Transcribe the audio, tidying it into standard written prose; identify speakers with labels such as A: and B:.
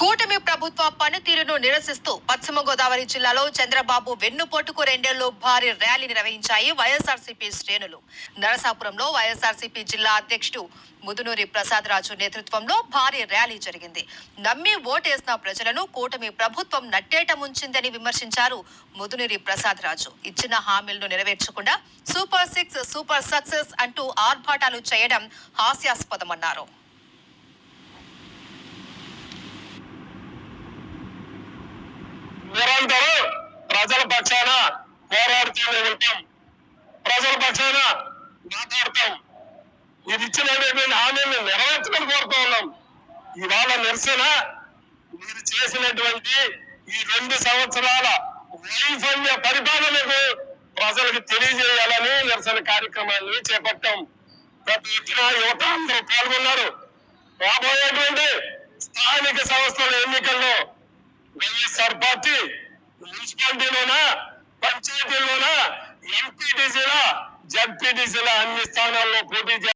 A: కూటమి ప్రభుత్వ పనితీరును నిరసిస్తూ పశ్చిమ గోదావరి జిల్లాలో చంద్రబాబు వెన్నుపోటుకు 2 ఏళ్లు భారీ ర్యాలీ నిర్వహించాయి వైఎస్ఆర్సీపీ శ్రేణులు. నరసాపురంలో వైఎస్ఆర్సీపీ జిల్లా అధ్యక్షుడు ముదునూరి ప్రసాద్ రాజు నేతృత్వంలో భారీ ర్యాలీ జరిగింది. నమ్మి ఓటేసిన ప్రజలను కూటమి ప్రభుత్వం నట్టేట ముంచిందని విమర్శించారు ముదునూరి ప్రసాద్ రాజు. ఇచ్చిన హామీలను నెరవేర్చకుండా సూపర్ 6 సూపర్ సక్సెస్ అంటూ ఆర్భాటాలు చేయడం హాస్యాస్పదమన్నారు.
B: నిరంతరం ప్రజల పక్షాన పోరాడుతూనే ఉంటాం, ప్రజల పక్షాన మాట్లాడతాం. ఇది ఇచ్చినటువంటి హామీలను నెరవేర్చడం కోరుతూ ఉన్నాం. ఇవాళ నిరసన మీరు చేసినటువంటి ఈ 2 సంవత్సరాల వైఫల్య పరిపాలనకు ప్రజలకు తెలియజేయాలని నిరసన కార్యక్రమాన్ని చేపట్టాం. ప్రతి ఎత్తున యువత అందరూ పాల్గొన్నారు. రాబోయేటువంటి స్థానిక సంస్థల ఎన్నికల్లో వైఎస్ఆర్ పార్టీ మున్సిపాలిటీలోనా, పంచాయతీలోనా, ఎంపీటీసీల, జడ్పీటీసీల అన్ని స్థానాల్లో పోటీ